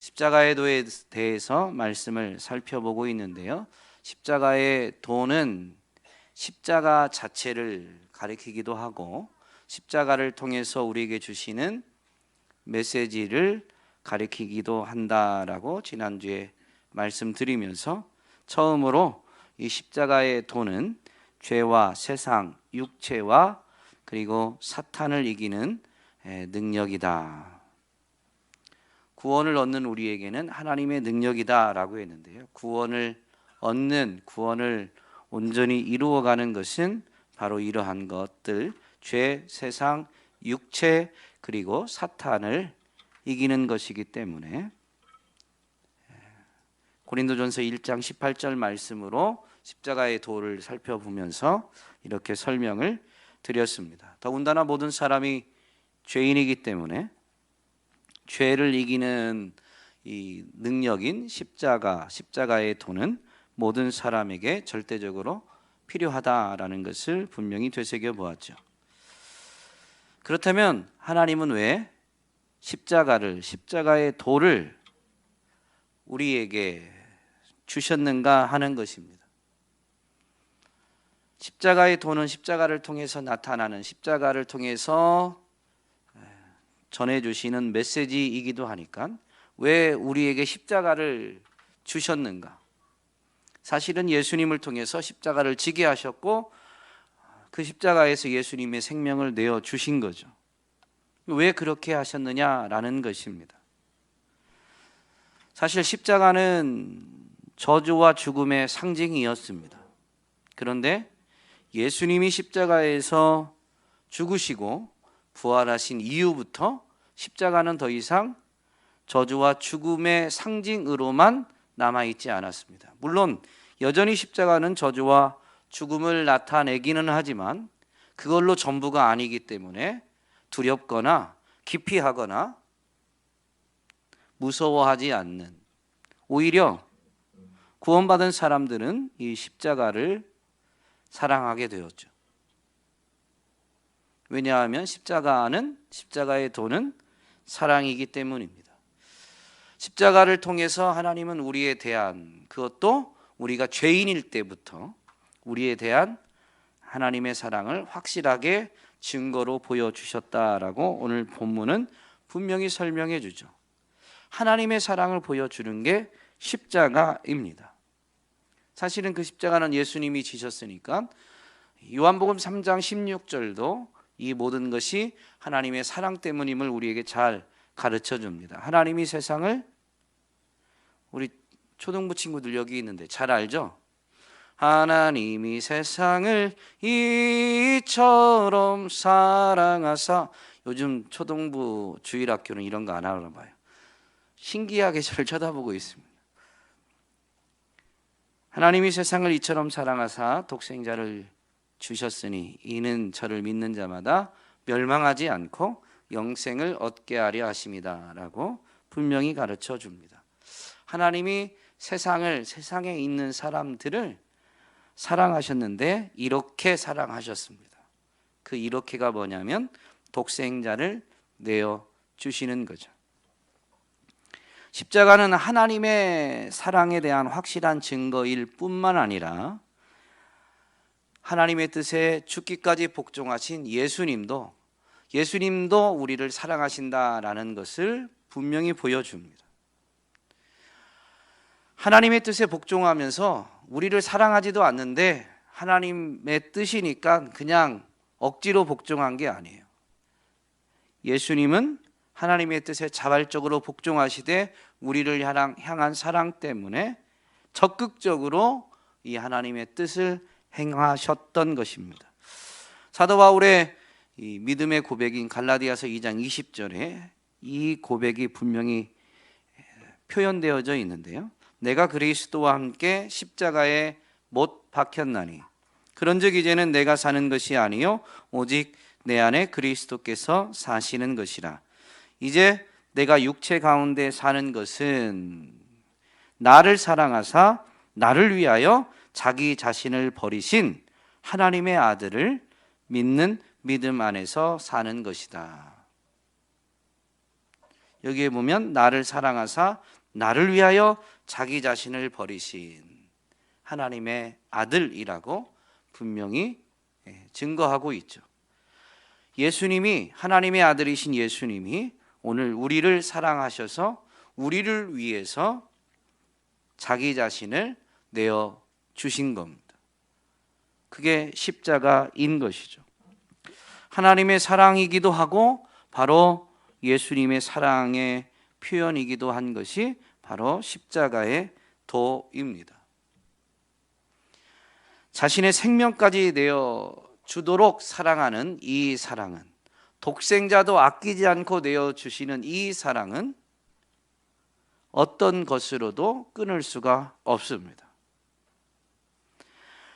십자가의 도에 대해서 말씀을 살펴보고 있는데요. 십자가의 도는 십자가 자체를 가리키기도 하고 십자가를 통해서 우리에게 주시는 메시지를 가리키기도 한다라고 지난주에 말씀드리면서 처음으로 이 십자가의 도는 죄와 세상, 육체와 그리고 사탄을 이기는 능력이다. 구원을 얻는 우리에게는 하나님의 능력이다라고 했는데요. 구원을 온전히 이루어가는 것은 바로 이러한 것들, 죄, 세상, 육체 그리고 사탄을 이기는 것이기 때문에 고린도전서 1장 18절 말씀으로 십자가의 도를 살펴보면서 이렇게 설명을 드렸습니다. 더군다나 모든 사람이 죄인이기 때문에 죄를 이기는 이 능력인 십자가의 도는 모든 사람에게 절대적으로 필요하다라는 것을 분명히 되새겨 보았죠. 그렇다면 하나님은 왜 십자가의 도를 우리에게 주셨는가 하는 것입니다. 십자가의 도는 십자가를 통해서 나타나는, 십자가를 통해서 전해주시는 메시지이기도 하니까 왜 우리에게 십자가를 주셨는가? 사실은 예수님을 통해서 십자가를 지게 하셨고 그 십자가에서 예수님의 생명을 내어 주신 거죠. 왜 그렇게 하셨느냐라는 것입니다. 사실 십자가는 저주와 죽음의 상징이었습니다. 그런데 예수님이 십자가에서 죽으시고 부활하신 이후부터 십자가는 더 이상 저주와 죽음의 상징으로만 남아있지 않았습니다. 물론 여전히 십자가는 저주와 죽음을 나타내기는 하지만 그걸로 전부가 아니기 때문에 두렵거나 기피하거나 무서워하지 않는, 오히려 구원받은 사람들은 이 십자가를 사랑하게 되었죠. 왜냐하면 십자가의 도는 사랑이기 때문입니다. 십자가를 통해서 하나님은 우리에 대한, 그것도 우리가 죄인일 때부터 우리에 대한 하나님의 사랑을 확실하게 증거로 보여주셨다라고 오늘 본문은 분명히 설명해 주죠. 하나님의 사랑을 보여주는 게 십자가입니다. 사실은 그 십자가는 예수님이 지셨으니까 요한복음 3장 16절도 이 모든 것이 하나님의 사랑 때문임을 우리에게 잘 가르쳐 줍니다. 하나님이 세상을, 우리 초등부 친구들 여기 있는데 잘 알죠? 하나님이 세상을 이처럼 사랑하사. 요즘 초등부 주일학교는 이런 거 안 하나 봐요. 신기하게 저를 쳐다보고 있습니다. 하나님이 세상을 이처럼 사랑하사 독생자를 주셨으니 이는 저를 믿는 자마다 멸망하지 않고 영생을 얻게 하려 하심이다 라고 분명히 가르쳐 줍니다. 하나님이 세상에 있는 사람들을 사랑하셨는데 이렇게 사랑하셨습니다. 그 이렇게가 뭐냐면 독생자를 내어 주시는 거죠. 십자가는 하나님의 사랑에 대한 확실한 증거일 뿐만 아니라 하나님의 뜻에 죽기까지 복종하신 예수님도 우리를 사랑하신다라는 것을 분명히 보여줍니다. 하나님의 뜻에 복종하면서 우리를 사랑하지도 않는데 하나님의 뜻이니까 그냥 억지로 복종한 게 아니에요. 예수님은 하나님의 뜻에 자발적으로 복종하시되 우리를 향한 사랑 때문에 적극적으로 이 하나님의 뜻을 행하셨던 것입니다. 사도 바울의 이 믿음의 고백인 갈라디아서 2장 20절에 이 고백이 분명히 표현되어져 있는데요. 내가 그리스도와 함께 십자가에 못 박혔나니 그런즉 이제는 내가 사는 것이 아니요 오직 내 안에 그리스도께서 사시는 것이라. 이제 내가 육체 가운데 사는 것은 나를 사랑하사 나를 위하여 자기 자신을 버리신 하나님의 아들을 믿는 믿음 안에서 사는 것이다. 여기에 보면 나를 사랑하사 나를 위하여 자기 자신을 버리신 하나님의 아들이라고 분명히 증거하고 있죠. 예수님이, 하나님의 아들이신 예수님이 오늘 우리를 사랑하셔서 우리를 위해서 자기 자신을 내어 주신 겁니다. 그게 십자가인 것이죠. 하나님의 사랑이기도 하고 바로 예수님의 사랑의 표현이기도 한 것이 바로 십자가의 도입니다. 자신의 생명까지 내어 주도록 사랑하는 이 사랑은, 독생자도 아끼지 않고 내어 주시는 이 사랑은 어떤 것으로도 끊을 수가 없습니다.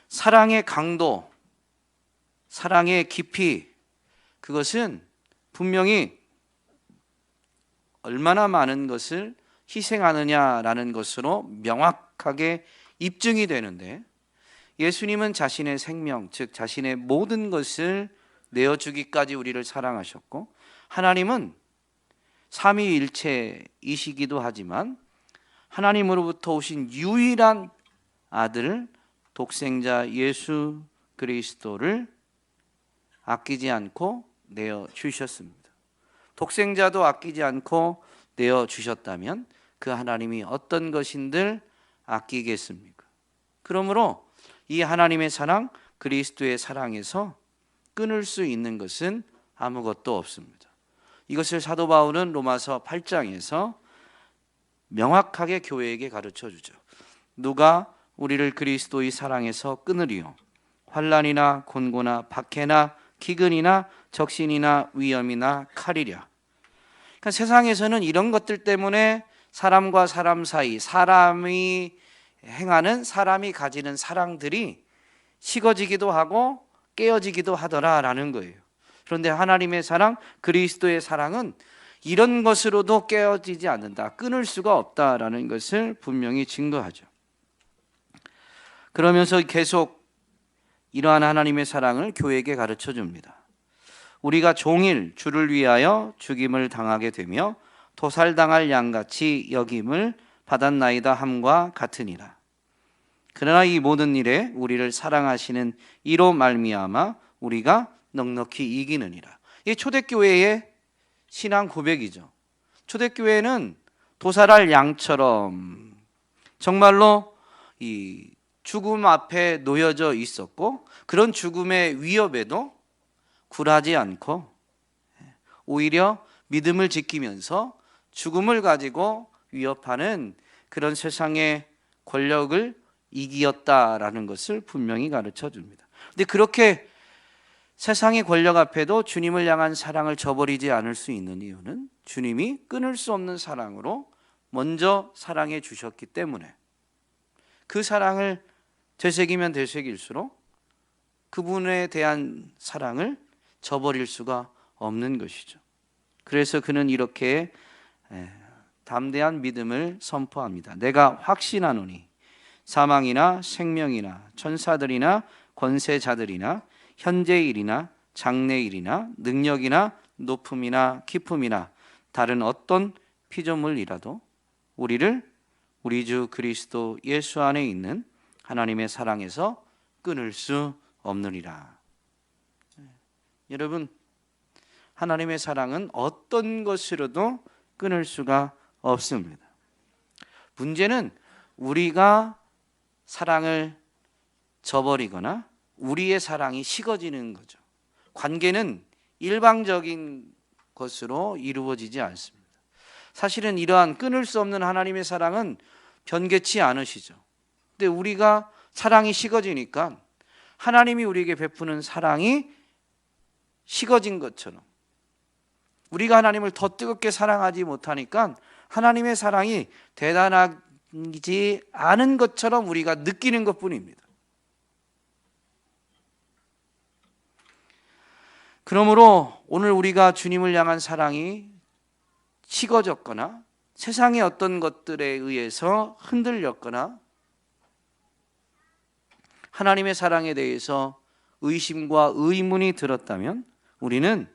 사랑의 강도, 사랑의 깊이, 그것은 분명히 얼마나 많은 것을 희생하느냐라는 것으로 명확하게 입증이 되는데, 예수님은 자신의 생명, 즉 자신의 모든 것을 내어주기까지 우리를 사랑하셨고, 하나님은 삼위일체이시기도 하지만 하나님으로부터 오신 유일한 아들, 독생자 예수 그리스도를 아끼지 않고 내어주셨습니다. 독생자도 아끼지 않고 내어주셨다면 그 하나님이 어떤 것인들 아끼겠습니까? 그러므로 이 하나님의 사랑, 그리스도의 사랑에서 끊을 수 있는 것은 아무것도 없습니다. 이것을 사도 바울은 로마서 8장에서 명확하게 교회에게 가르쳐 주죠. 누가 우리를 그리스도의 사랑에서 끊으리요? 환난이나 곤고나 박해나 기근이나 적신이나 위험이나 칼이랴. 그러니까 세상에서는 이런 것들 때문에 사람과 사람 사이, 사람이 행하는, 사람이 가지는 사랑들이 식어지기도 하고 깨어지기도 하더라라는 거예요. 그런데 하나님의 사랑, 그리스도의 사랑은 이런 것으로도 깨어지지 않는다, 끊을 수가 없다라는 것을 분명히 증거하죠. 그러면서 계속 이러한 하나님의 사랑을 교회에게 가르쳐 줍니다. 우리가 종일 주를 위하여 죽임을 당하게 되며 도살당할 양같이 여김을 받았나이다 함과 같으니라. 그러나 이 모든 일에 우리를 사랑하시는 이로 말미암아 우리가 넉넉히 이기느니라. 이 초대교회의 신앙 고백이죠. 초대교회는 도살할 양처럼 정말로 이 죽음 앞에 놓여져 있었고, 그런 죽음의 위협에도 굴하지 않고 오히려 믿음을 지키면서 죽음을 가지고 위협하는 그런 세상의 권력을 이기었다라는 것을 분명히 가르쳐 줍니다. 근데 그렇게 세상의 권력 앞에도 주님을 향한 사랑을 저버리지 않을 수 있는 이유는 주님이 끊을 수 없는 사랑으로 먼저 사랑해 주셨기 때문에, 그 사랑을 되새기면 되새길수록 그분에 대한 사랑을 저버릴 수가 없는 것이죠. 그래서 그는 이렇게 담대한 믿음을 선포합니다. 내가 확신하노니 사망이나 생명이나 천사들이나 권세자들이나 현재일이나 장래일이나 능력이나 높음이나 깊음이나 다른 어떤 피조물이라도 우리를 우리 주 그리스도 예수 안에 있는 하나님의 사랑에서 끊을 수 없느니라. 여러분, 하나님의 사랑은 어떤 것으로도 끊을 수가 없습니다. 문제는 우리가 사랑을 저버리거나 우리의 사랑이 식어지는 거죠. 관계는 일방적인 것으로 이루어지지 않습니다. 사실은 이러한 끊을 수 없는 하나님의 사랑은 변개치 않으시죠. 근데 우리가 사랑이 식어지니까 하나님이 우리에게 베푸는 사랑이 식어진 것처럼, 우리가 하나님을 더 뜨겁게 사랑하지 못하니까 하나님의 사랑이 대단하지 않은 것처럼 우리가 느끼는 것뿐입니다. 그러므로 오늘 우리가 주님을 향한 사랑이 식어졌거나 세상의 어떤 것들에 의해서 흔들렸거나 하나님의 사랑에 대해서 의심과 의문이 들었다면 우리는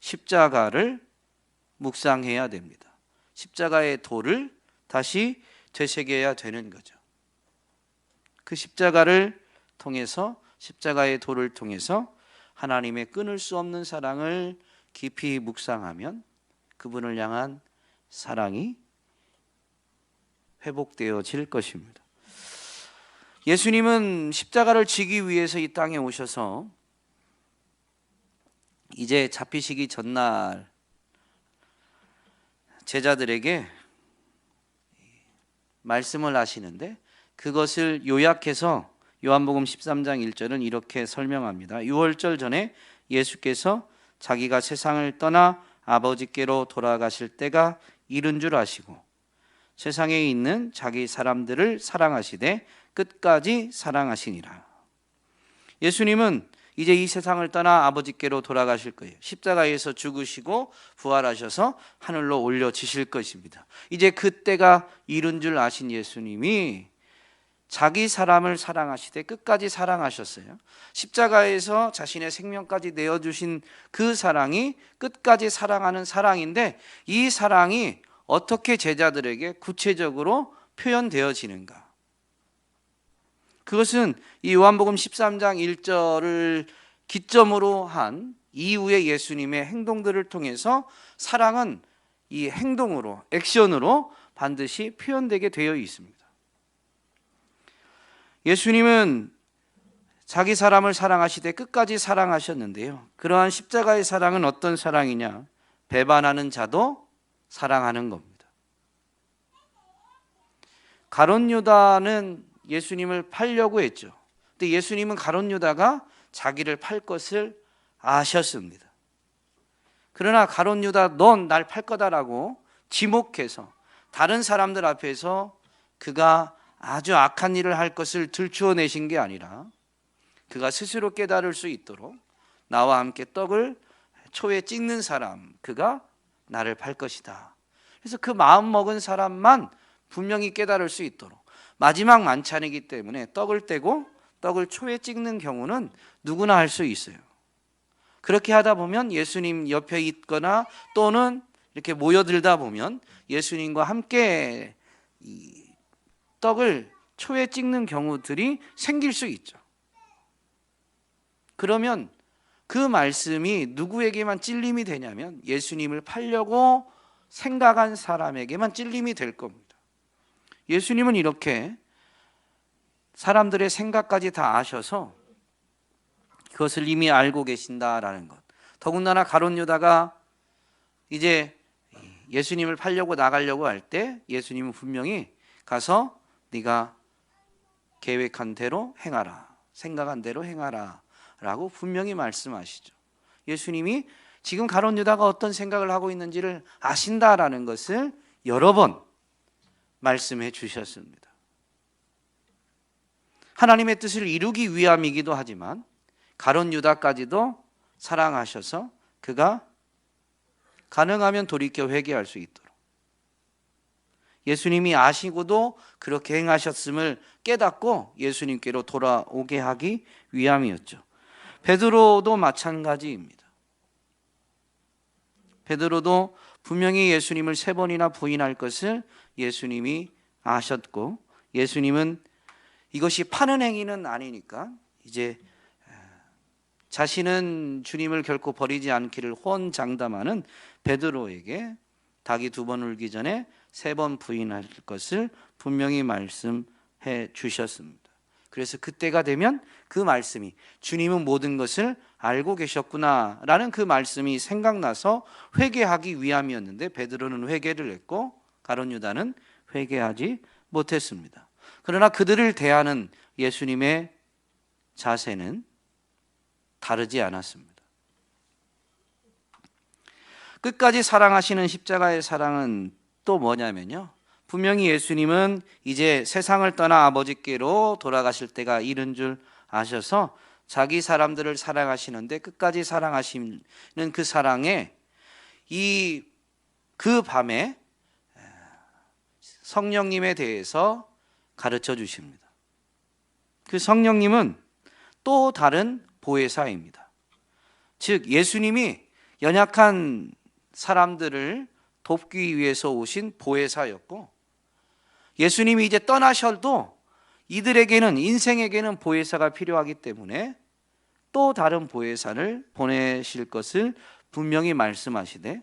십자가를 묵상해야 됩니다. 십자가의 도를 다시 되새겨야 되는 거죠. 그 십자가를 통해서, 십자가의 도를 통해서 하나님의 끊을 수 없는 사랑을 깊이 묵상하면 그분을 향한 사랑이 회복되어질 것입니다. 예수님은 십자가를 지기 위해서 이 땅에 오셔서 이제 잡히시기 전날 제자들에게 말씀을 하시는데, 그것을 요약해서 요한복음 13장 1절은 이렇게 설명합니다. 유월절 전에 예수께서 자기가 세상을 떠나 아버지께로 돌아가실 때가 이른 줄 아시고 세상에 있는 자기 사람들을 사랑하시되 끝까지 사랑하시니라. 예수님은 이제 이 세상을 떠나 아버지께로 돌아가실 거예요. 십자가에서 죽으시고 부활하셔서 하늘로 올려지실 것입니다. 이제 그때가 이른 줄 아신 예수님이 자기 사람을 사랑하시되 끝까지 사랑하셨어요. 십자가에서 자신의 생명까지 내어주신 그 사랑이 끝까지 사랑하는 사랑인데, 이 사랑이 어떻게 제자들에게 구체적으로 표현되어지는가? 그것은 이 요한복음 13장 1절을 기점으로 한 이후의 예수님의 행동들을 통해서 사랑은 이 행동으로, 액션으로 반드시 표현되게 되어 있습니다. 예수님은 자기 사람을 사랑하시되 끝까지 사랑하셨는데요, 그러한 십자가의 사랑은 어떤 사랑이냐? 배반하는 자도 사랑하는 겁니다. 가룟 유다는 예수님을 팔려고 했죠. 근데 예수님은 가룟 유다가 자기를 팔 것을 아셨습니다. 그러나 가룟 유다, 넌 날 팔 거다라고 지목해서 다른 사람들 앞에서 그가 아주 악한 일을 할 것을 들추어내신 게 아니라, 그가 스스로 깨달을 수 있도록 나와 함께 떡을 초에 찍는 사람, 그가 나를 팔 것이다. 그래서 그 마음 먹은 사람만 분명히 깨달을 수 있도록, 마지막 만찬이기 때문에 떡을 떼고 떡을 초에 찍는 경우는 누구나 할 수 있어요. 그렇게 하다 보면 예수님 옆에 있거나 또는 이렇게 모여들다 보면 예수님과 함께 이 떡을 초에 찍는 경우들이 생길 수 있죠. 그러면 그 말씀이 누구에게만 찔림이 되냐면 예수님을 팔려고 생각한 사람에게만 찔림이 될 겁니다. 예수님은 이렇게 사람들의 생각까지 다 아셔서 그것을 이미 알고 계신다라는 것. 더군다나 가룟 유다가 이제 예수님을 팔려고 나가려고 할 때 예수님은 분명히 가서 네가 계획한 대로 행하라, 생각한 대로 행하라 라고 분명히 말씀하시죠. 예수님이 지금 가룟 유다가 어떤 생각을 하고 있는지를 아신다라는 것을 여러 번 말씀해 주셨습니다. 하나님의 뜻을 이루기 위함이기도 하지만 가룟 유다까지도 사랑하셔서 그가 가능하면 돌이켜 회개할 수 있도록, 예수님이 아시고도 그렇게 행하셨음을 깨닫고 예수님께로 돌아오게 하기 위함이었죠. 베드로도 마찬가지입니다. 베드로도 분명히 예수님을 3번이나 부인할 것을 예수님이 아셨고, 예수님은 이것이 파는 행위는 아니니까 이제 자신은 주님을 결코 버리지 않기를 호언장담하는 베드로에게 닭이 2번 울기 전에 3번 부인할 것을 분명히 말씀해 주셨습니다. 그래서 그때가 되면 그 말씀이, 주님은 모든 것을 알고 계셨구나 라는 그 말씀이 생각나서 회개하기 위함이었는데, 베드로는 회개를 했고 가룟 유다는 회개하지 못했습니다. 그러나 그들을 대하는 예수님의 자세는 다르지 않았습니다. 끝까지 사랑하시는 십자가의 사랑은 또 뭐냐면요, 분명히 예수님은 이제 세상을 떠나 아버지께로 돌아가실 때가 이른 줄 아셔서 자기 사람들을 사랑하시는데 끝까지 사랑하시는 그 사랑에 그 밤에 성령님에 대해서 가르쳐 주십니다. 그 성령님은 또 다른 보혜사입니다. 즉 예수님이 연약한 사람들을 돕기 위해서 오신 보혜사였고, 예수님이 이제 떠나셔도 이들에게는, 인생에게는 보혜사가 필요하기 때문에 또 다른 보혜사를 보내실 것을 분명히 말씀하시되,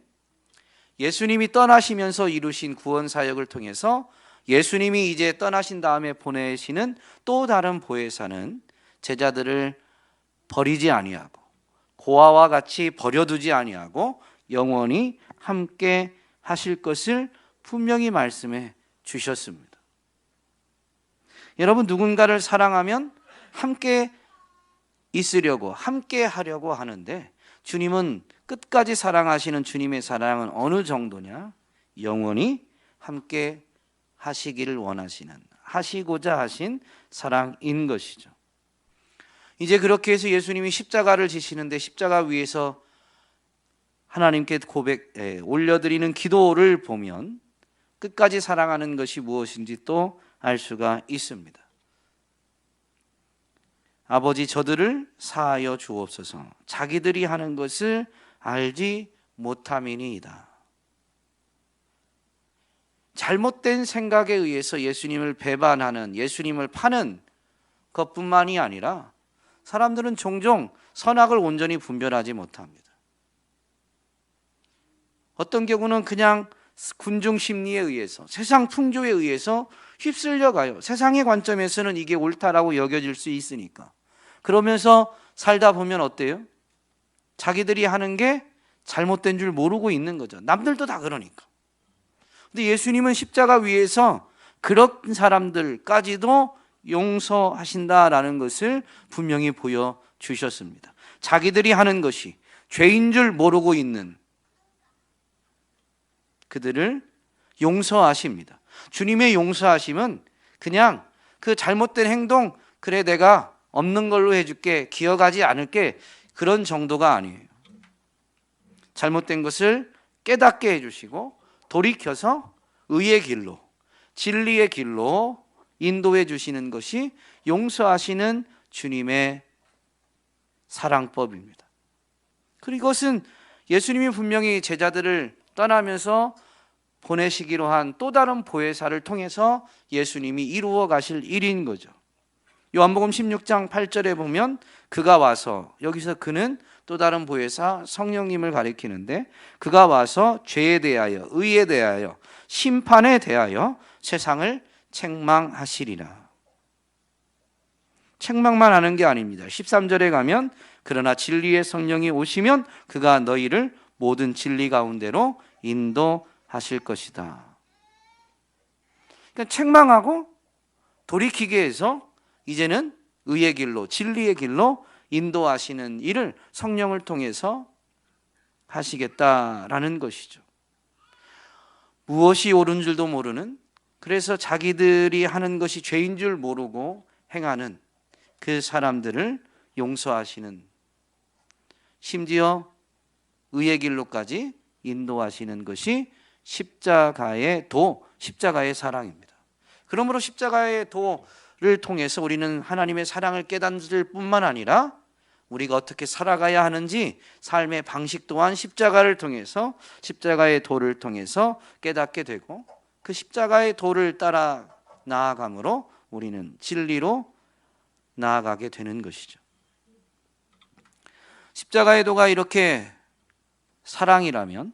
예수님이 떠나시면서 이루신 구원 사역을 통해서 예수님이 이제 떠나신 다음에 보내시는 또 다른 보혜사는 제자들을 버리지 아니하고 고아와 같이 버려두지 아니하고 영원히 함께 하실 것을 분명히 말씀해 주셨습니다. 여러분, 누군가를 사랑하면 함께 있으려고, 함께 하려고 하는데, 주님은 끝까지 사랑하시는 주님의 사랑은 어느 정도냐? 영원히 함께 하시기를 원하시는, 하시고자 하신 사랑인 것이죠. 이제 그렇게 해서 예수님이 십자가를 지시는데, 십자가 위에서 하나님께 올려드리는 기도를 보면 끝까지 사랑하는 것이 무엇인지 또 알 수가 있습니다. 아버지, 저들을 사하여 주옵소서. 자기들이 하는 것을 알지 못함이니이다. 잘못된 생각에 의해서 예수님을 배반하는, 예수님을 파는 것뿐만이 아니라 사람들은 종종 선악을 온전히 분별하지 못합니다. 어떤 경우는 그냥 군중 심리에 의해서, 세상 풍조에 의해서 휩쓸려 가요. 세상의 관점에서는 이게 옳다라고 여겨질 수 있으니까. 그러면서 살다 보면 어때요? 자기들이 하는 게 잘못된 줄 모르고 있는 거죠. 남들도 다 그러니까. 근데 예수님은 십자가 위에서 그런 사람들까지도 용서하신다라는 것을 분명히 보여주셨습니다. 자기들이 하는 것이 죄인 줄 모르고 있는 그들을 용서하십니다. 주님의 용서하심은 그냥 그 잘못된 행동, 그래 내가 없는 걸로 해줄게, 기억하지 않을게, 그런 정도가 아니에요. 잘못된 것을 깨닫게 해주시고 돌이켜서 의의 길로, 진리의 길로 인도해 주시는 것이 용서하시는 주님의 사랑법입니다. 그리고 이것은 예수님이 분명히 제자들을 떠나면서 보내시기로 한 또 다른 보혜사를 통해서 예수님이 이루어 가실 일인 거죠. 요한복음 16장 8절에 보면 그가 와서, 여기서 그는 또 다른 보혜사 성령님을 가리키는데, 그가 와서 죄에 대하여, 의에 대하여, 심판에 대하여 세상을 책망하시리라. 책망만 하는 게 아닙니다. 13절에 가면 그러나 진리의 성령이 오시면 그가 너희를 모든 진리 가운데로 인도하실 것이다. 그러니까 책망하고 돌이키게 해서 이제는 의의 길로, 진리의 길로 인도하시는 일을 성령을 통해서 하시겠다라는 것이죠. 무엇이 옳은 줄도 모르는, 그래서 자기들이 하는 것이 죄인 줄 모르고 행하는 그 사람들을 용서하시는, 심지어 의의 길로까지 인도하시는 것이 십자가의 도, 십자가의 사랑입니다. 그러므로 십자가의 도를 통해서 우리는 하나님의 사랑을 깨닫을 뿐만 아니라 우리가 어떻게 살아가야 하는지 삶의 방식 또한 십자가를 통해서, 십자가의 도를 통해서 깨닫게 되고, 그 십자가의 도를 따라 나아감으로 우리는 진리로 나아가게 되는 것이죠. 십자가의 도가 이렇게 사랑이라면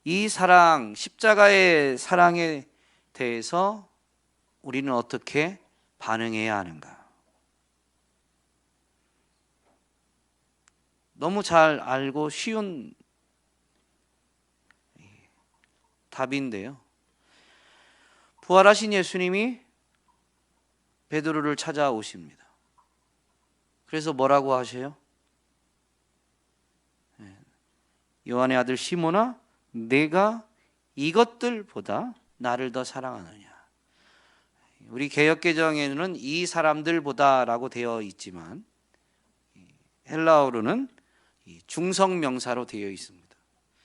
이 사랑, 십자가의 사랑에 대해서 우리는 어떻게 반응해야 하는가? 너무 잘 알고 쉬운 답인데요. 부활하신 예수님이 베드로를 찾아오십니다. 그래서 뭐라고 하세요? 요한의 아들 시몬아, 내가 이것들보다 나를 더 사랑하느냐? 우리 개역개정에는 이 사람들보다라고 되어 있지만 헬라어로는 중성명사로 되어 있습니다.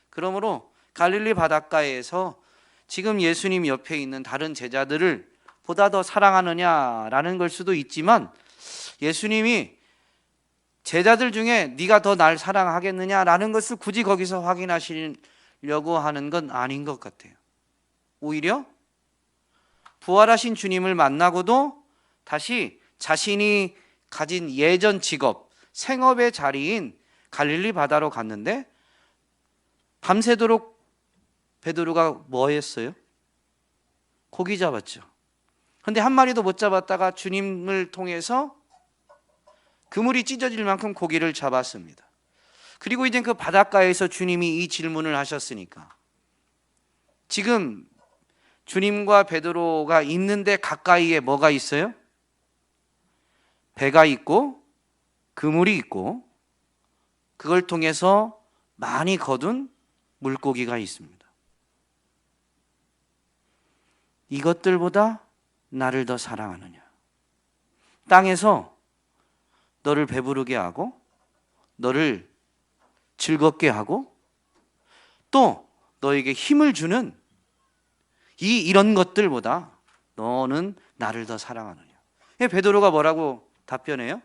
그러므로 갈릴리 바닷가에서 지금 예수님 옆에 있는 다른 제자들을 보다 더 사랑하느냐라는 걸 수도 있지만, 예수님이 제자들 중에 네가 더 날 사랑하겠느냐라는 것을 굳이 거기서 확인하시려고 하려고 하는 건 아닌 것 같아요. 오히려 부활하신 주님을 만나고도 다시 자신이 가진 예전 직업, 생업의 자리인 갈릴리 바다로 갔는데 밤새도록 베드로가 뭐 했어요? 고기 잡았죠. 근데 한 마리도 못 잡았다가 주님을 통해서 그물이 찢어질 만큼 고기를 잡았습니다. 그리고 이제 그 바닷가에서 주님이 이 질문을 하셨으니까 지금 주님과 베드로가 있는데 가까이에 뭐가 있어요? 배가 있고 그물이 있고 그걸 통해서 많이 거둔 물고기가 있습니다. 이것들보다 나를 더 사랑하느냐? 땅에서 너를 배부르게 하고 너를 즐겁게 하고 또 너에게 힘을 주는 이런 것들보다 너는 나를 더 사랑하느냐? 베드로가 뭐라고 답변해요?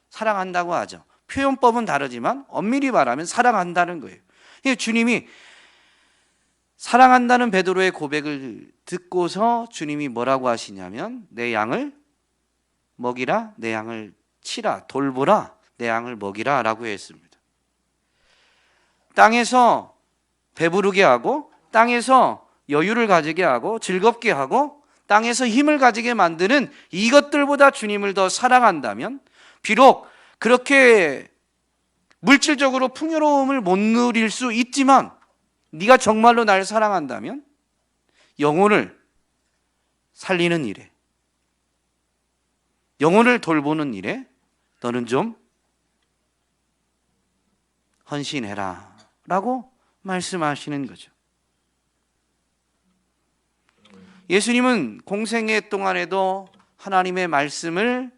사랑한다고 하죠. 표현법은 다르지만 엄밀히 말하면 사랑한다는 거예요. 주님이 사랑한다는 베드로의 고백을 듣고서 주님이 뭐라고 하시냐면 내 양을 먹이라, 내 양을 치라, 돌보라, 내 양을 먹이라 라고 했습니다. 땅에서 배부르게 하고 땅에서 여유를 가지게 하고 즐겁게 하고 땅에서 힘을 가지게 만드는 이것들보다 주님을 더 사랑한다면 비록 그렇게 물질적으로 풍요로움을 못 누릴 수 있지만 네가 정말로 날 사랑한다면 영혼을 살리는 일에, 영혼을 돌보는 일에 너는 좀 헌신해라 라고 말씀하시는 거죠. 예수님은 공생애 동안에도 하나님의 말씀을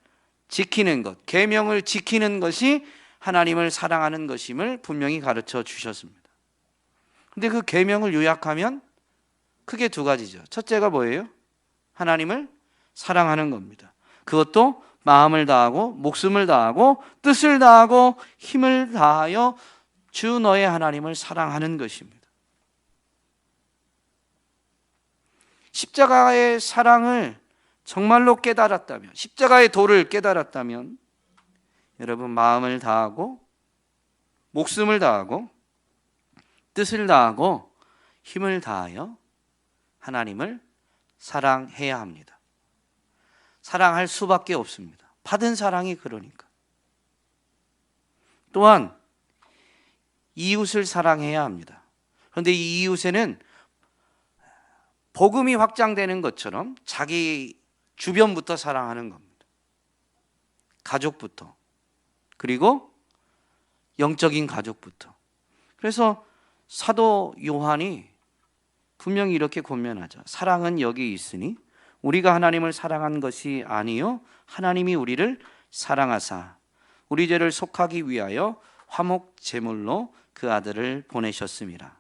지키는 것, 계명을 지키는 것이 하나님을 사랑하는 것임을 분명히 가르쳐 주셨습니다. 근데 그 계명을 요약하면 크게 두 가지죠. 첫째가 뭐예요? 하나님을 사랑하는 겁니다. 그것도 마음을 다하고 목숨을 다하고 뜻을 다하고 힘을 다하여 주 너의 하나님을 사랑하는 것입니다. 십자가의 사랑을 정말로 깨달았다면, 십자가의 도를 깨달았다면 여러분 마음을 다하고 목숨을 다하고 뜻을 다하고 힘을 다하여 하나님을 사랑해야 합니다. 사랑할 수밖에 없습니다. 받은 사랑이 그러니까. 또한 이웃을 사랑해야 합니다. 그런데 이 이웃에는 복음이 확장되는 것처럼 자기 주변부터 사랑하는 겁니다. 가족부터, 그리고 영적인 가족부터. 그래서 사도 요한이 분명히 이렇게 권면하죠. 사랑은 여기 있으니 우리가 하나님을 사랑한 것이 아니요 하나님이 우리를 사랑하사 우리 죄를 속하기 위하여 화목 제물로 그 아들을 보내셨습니다.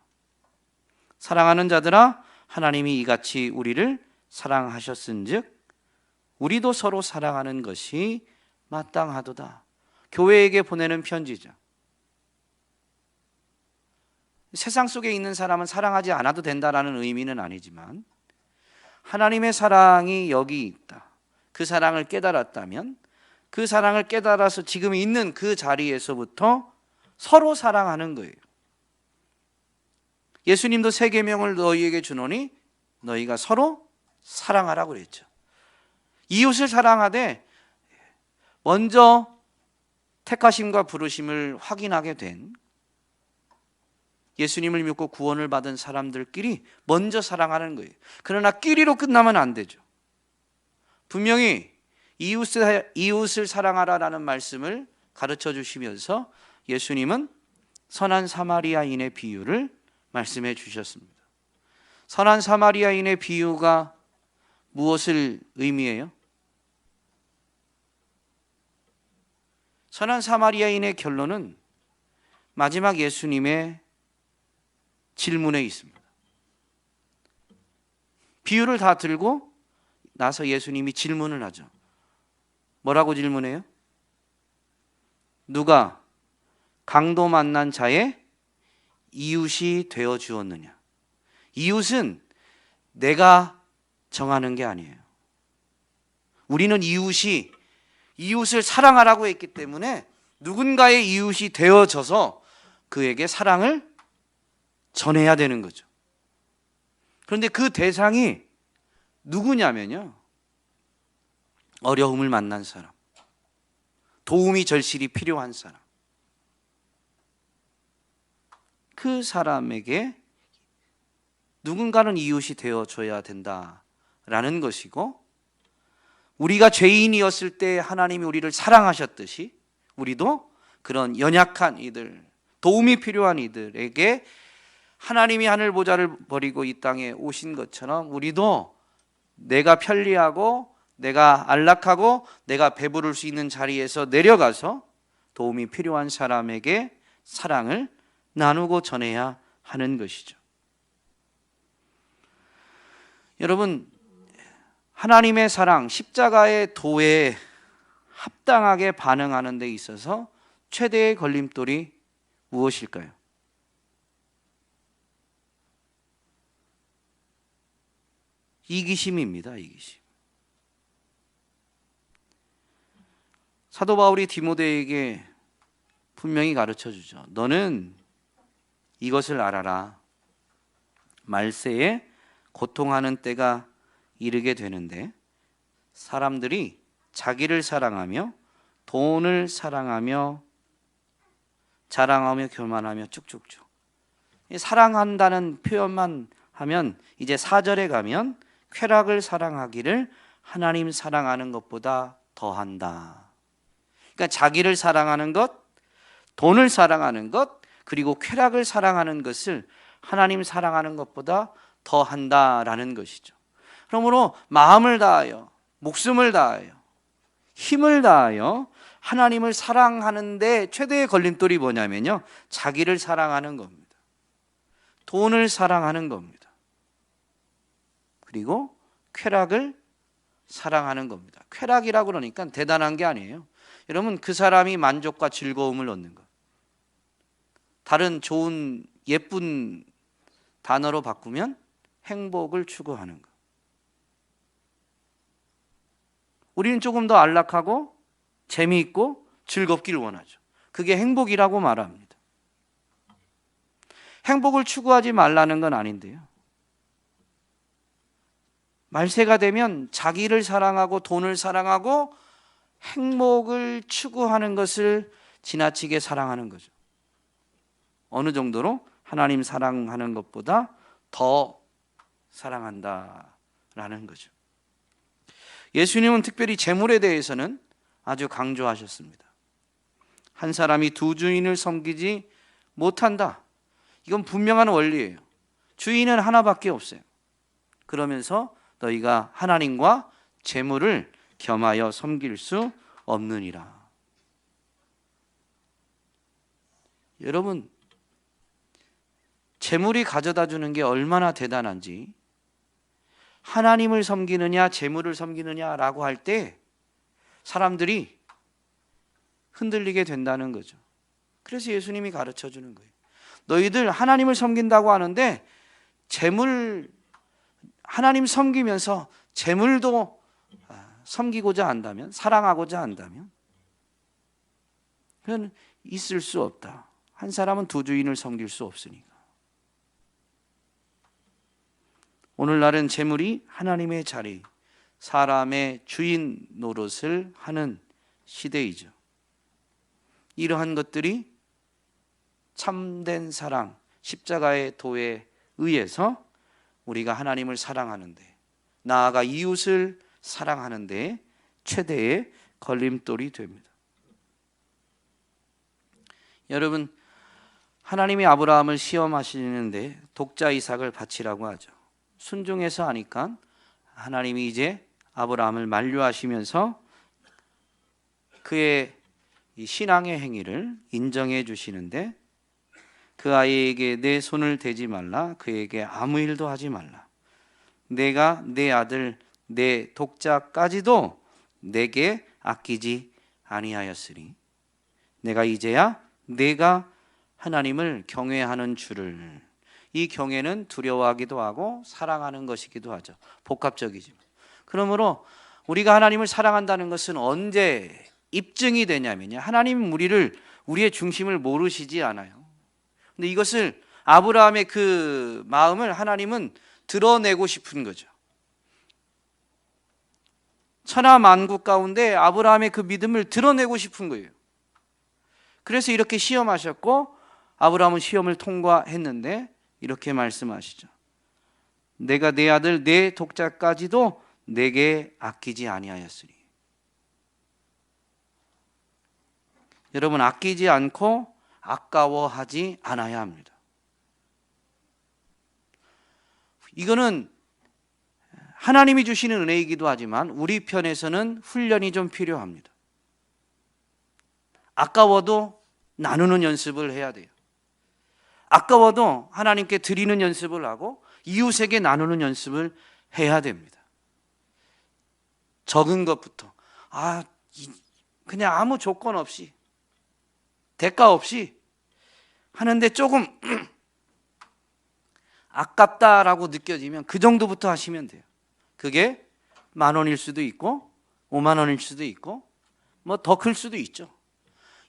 사랑하는 자들아 하나님이 이같이 우리를 사랑하셨은즉 우리도 서로 사랑하는 것이 마땅하도다. 교회에게 보내는 편지죠. 세상 속에 있는 사람은 사랑하지 않아도 된다라는 의미는 아니지만 하나님의 사랑이 여기 있다. 그 사랑을 깨달았다면 그 사랑을 깨달아서 지금 있는 그 자리에서부터 서로 사랑하는 거예요. 예수님도 새 계명을 너희에게 주노니 너희가 서로 사랑하라고 그랬죠. 이웃을 사랑하되 먼저 택하심과 부르심을 확인하게 된 예수님을 믿고 구원을 받은 사람들끼리 먼저 사랑하는 거예요. 그러나 끼리로 끝나면 안 되죠. 분명히 이웃을 사랑하라라는 말씀을 가르쳐 주시면서 예수님은 선한 사마리아인의 비유를 말씀해 주셨습니다. 선한 사마리아인의 비유가 무엇을 의미해요? 선한 사마리아인의 결론은 마지막 예수님의 질문에 있습니다. 비유를 다 들고 나서 예수님이 질문을 하죠. 뭐라고 질문해요? 누가 강도 만난 자의 이웃이 되어 주었느냐? 이웃은 내가 정하는 게 아니에요. 우리는 이웃을 사랑하라고 했기 때문에 누군가의 이웃이 되어져서 그에게 사랑을 전해야 되는 거죠. 그런데 그 대상이 누구냐면요, 어려움을 만난 사람, 도움이 절실히 필요한 사람, 그 사람에게 누군가는 이웃이 되어줘야 된다라는 것이고, 우리가 죄인이었을 때 하나님이 우리를 사랑하셨듯이 우리도 그런 연약한 이들, 도움이 필요한 이들에게 하나님이 하늘 보좌를 버리고 이 땅에 오신 것처럼 우리도 내가 편리하고 내가 안락하고 내가 배부를 수 있는 자리에서 내려가서 도움이 필요한 사람에게 사랑을 나누고 전해야 하는 것이죠. 여러분, 하나님의 사랑, 십자가의 도에 합당하게 반응하는 데 있어서 최대의 걸림돌이 무엇일까요? 이기심입니다. 이기심. 사도 바울이 디모데에게 분명히 가르쳐 주죠. 너는 이것을 알아라. 말세에 고통하는 때가 이르게 되는데 사람들이 자기를 사랑하며 돈을 사랑하며 자랑하며 교만하며 쭉쭉쭉. 사랑한다는 표현만 하면 이제 4절에 가면 쾌락을 사랑하기를 하나님 사랑하는 것보다 더한다. 그러니까 자기를 사랑하는 것, 돈을 사랑하는 것, 그리고 쾌락을 사랑하는 것을 하나님 사랑하는 것보다 더한다라는 것이죠. 그러므로 마음을 다하여, 목숨을 다하여, 힘을 다하여 하나님을 사랑하는데 최대의 걸림돌이 뭐냐면요, 자기를 사랑하는 겁니다. 돈을 사랑하는 겁니다. 그리고 쾌락을 사랑하는 겁니다. 쾌락이라고 그러니까 대단한 게 아니에요. 여러분, 그 사람이 만족과 즐거움을 얻는 것. 다른 좋은 예쁜 단어로 바꾸면 행복을 추구하는 것. 우리는 조금 더 안락하고 재미있고 즐겁기를 원하죠. 그게 행복이라고 말합니다. 행복을 추구하지 말라는 건 아닌데요, 말세가 되면 자기를 사랑하고 돈을 사랑하고 행복을 추구하는 것을 지나치게 사랑하는 거죠. 어느 정도로 하나님 사랑하는 것보다 더 사랑한다라는 거죠. 예수님은 특별히 재물에 대해서는 아주 강조하셨습니다. 한 사람이 두 주인을 섬기지 못한다. 이건 분명한 원리예요. 주인은 하나밖에 없어요. 그러면서 너희가 하나님과 재물을 겸하여 섬길 수 없느니라. 여러분, 재물이 가져다 주는 게 얼마나 대단한지, 하나님을 섬기느냐 재물을 섬기느냐라고 할 때 사람들이 흔들리게 된다는 거죠. 그래서 예수님이 가르쳐 주는 거예요. 너희들 하나님을 섬긴다고 하는데 하나님 섬기면서 재물도 섬기고자 한다면, 사랑하고자 한다면 그건 있을 수 없다. 한 사람은 두 주인을 섬길 수 없으니까. 오늘날은 재물이 하나님의 자리, 사람의 주인 노릇을 하는 시대이죠. 이러한 것들이 참된 사랑, 십자가의 도에 의해서 우리가 하나님을 사랑하는데, 나아가 이웃을 사랑하는데 최대의 걸림돌이 됩니다. 여러분, 하나님이 아브라함을 시험하시는데 독자 이삭을 바치라고 하죠. 순종해서 하니까 하나님이 이제 아브라함을 만류하시면서 그의 이 신앙의 행위를 인정해 주시는데, 그 아이에게 내 손을 대지 말라, 그에게 아무 일도 하지 말라. 내가 내 아들 내 독자까지도 내게 아끼지 아니하였으니 내가 이제야 내가 하나님을 경외하는 줄을. 이 경외는 두려워하기도 하고 사랑하는 것이기도 하죠. 복합적이죠. 그러므로 우리가 하나님을 사랑한다는 것은 언제 입증이 되냐면요, 하나님 우리의 중심을 모르시지 않아요. 근데 이것을 아브라함의 그 마음을 하나님은 드러내고 싶은 거죠. 천하 만국 가운데 아브라함의 그 믿음을 드러내고 싶은 거예요. 그래서 이렇게 시험하셨고 아브라함은 시험을 통과했는데 이렇게 말씀하시죠. 내가 내 아들 내 독자까지도 내게 아끼지 아니하였으니. 여러분, 아끼지 않고 아까워하지 않아야 합니다. 이거는 하나님이 주시는 은혜이기도 하지만 우리 편에서는 훈련이 좀 필요합니다. 아까워도 나누는 연습을 해야 돼요. 아까워도 하나님께 드리는 연습을 하고 이웃에게 나누는 연습을 해야 됩니다. 적은 것부터 그냥 아무 조건 없이 대가 없이 하는데 조금 아깝다라고 느껴지면 그 정도부터 하시면 돼요. 그게 10,000원일 수도 있고 50,000원일 수도 있고 뭐 더 클 수도 있죠.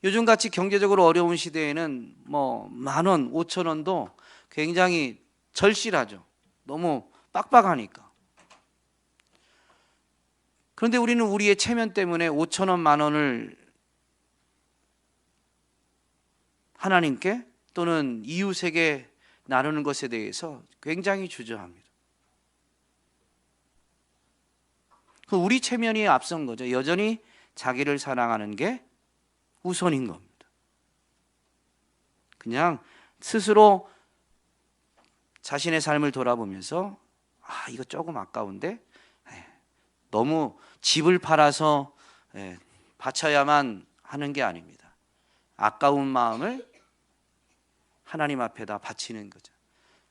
요즘같이 경제적으로 어려운 시대에는 뭐 10,000원, 5,000원도 굉장히 절실하죠. 너무 빡빡하니까. 그런데 우리는 우리의 체면 때문에 5,000원, 10,000원을 하나님께 또는 이웃에게 나누는 것에 대해서 굉장히 주저합니다. 우리 체면이 앞선 거죠. 여전히 자기를 사랑하는 게 우선인 겁니다. 그냥 스스로 자신의 삶을 돌아보면서 이거 조금 아까운데 너무 집을 팔아서 바쳐야만 하는 게 아닙니다. 아까운 마음을 하나님 앞에다 바치는 거죠.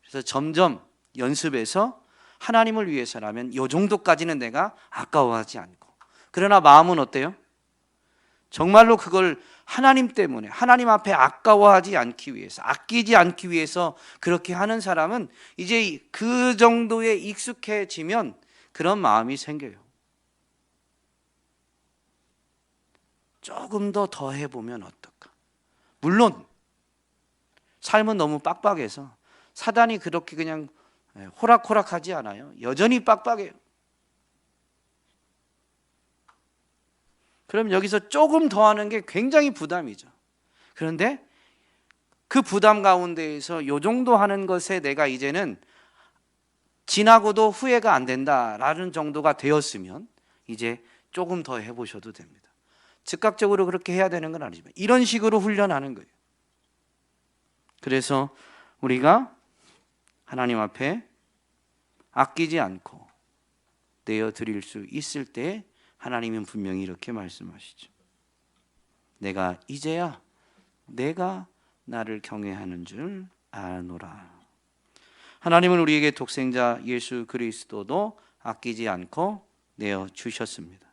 그래서 점점 연습해서 하나님을 위해서라면 이 정도까지는 내가 아까워하지 않고, 그러나 마음은 어때요? 정말로 그걸 하나님 때문에 하나님 앞에 아까워하지 않기 위해서, 아끼지 않기 위해서 그렇게 하는 사람은 이제 그 정도에 익숙해지면 그런 마음이 생겨요. 조금 더 해보면 어떨까? 물론 삶은 너무 빡빡해서 사단이 그렇게 그냥 호락호락하지 않아요. 여전히 빡빡해요. 그럼 여기서 조금 더 하는 게 굉장히 부담이죠. 그런데 그 부담 가운데에서 요 정도 하는 것에 내가 이제는 지나고도 후회가 안 된다라는 정도가 되었으면 이제 조금 더 해보셔도 됩니다. 즉각적으로 그렇게 해야 되는 건 아니지만 이런 식으로 훈련하는 거예요. 그래서 우리가 하나님 앞에 아끼지 않고 내어드릴 수 있을 때 하나님은 분명히 이렇게 말씀하시죠. 내가 이제야 내가 나를 경외하는 줄 아노라. 하나님은 우리에게 독생자 예수 그리스도도 아끼지 않고 내어주셨습니다.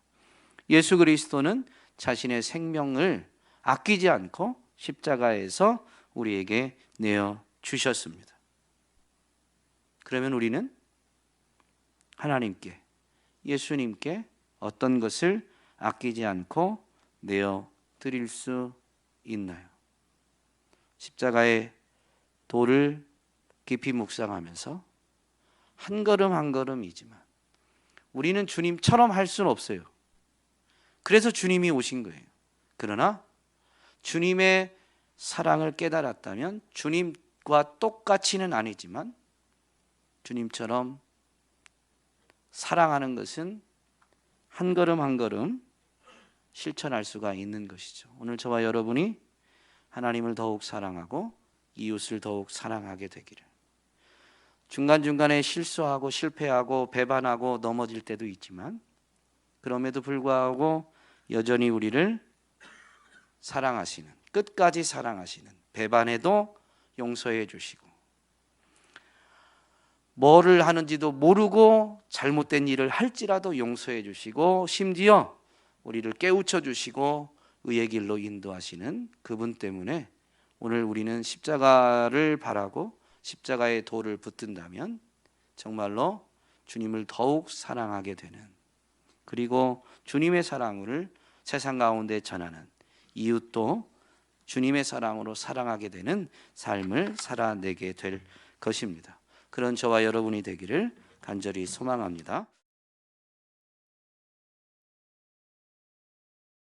예수 그리스도는 자신의 생명을 아끼지 않고 십자가에서 우리에게 내어주셨습니다. 그러면 우리는 하나님께, 예수님께 어떤 것을 아끼지 않고 내어드릴 수 있나요? 십자가의 도를 깊이 묵상하면서 한 걸음 한 걸음이지만 우리는 주님처럼 할 수는 없어요. 그래서 주님이 오신 거예요. 그러나 주님의 사랑을 깨달았다면 주님과 똑같이는 아니지만 주님처럼 사랑하는 것은 한 걸음 한 걸음 실천할 수가 있는 것이죠. 오늘 저와 여러분이 하나님을 더욱 사랑하고 이웃을 더욱 사랑하게 되기를. 중간중간에 실수하고 실패하고 배반하고 넘어질 때도 있지만 그럼에도 불구하고 여전히 우리를 사랑하시는, 끝까지 사랑하시는, 배반해도 용서해 주시고 뭐를 하는지도 모르고 잘못된 일을 할지라도 용서해 주시고 심지어 우리를 깨우쳐 주시고 의의 길로 인도하시는 그분 때문에 오늘 우리는 십자가를 바라고 십자가의 도를 붙든다면 정말로 주님을 더욱 사랑하게 되는, 그리고 주님의 사랑을 세상 가운데 전하는, 이웃도 주님의 사랑으로 사랑하게 되는 삶을 살아내게 될 것입니다. 그런 저와 여러분이 되기를 간절히 소망합니다.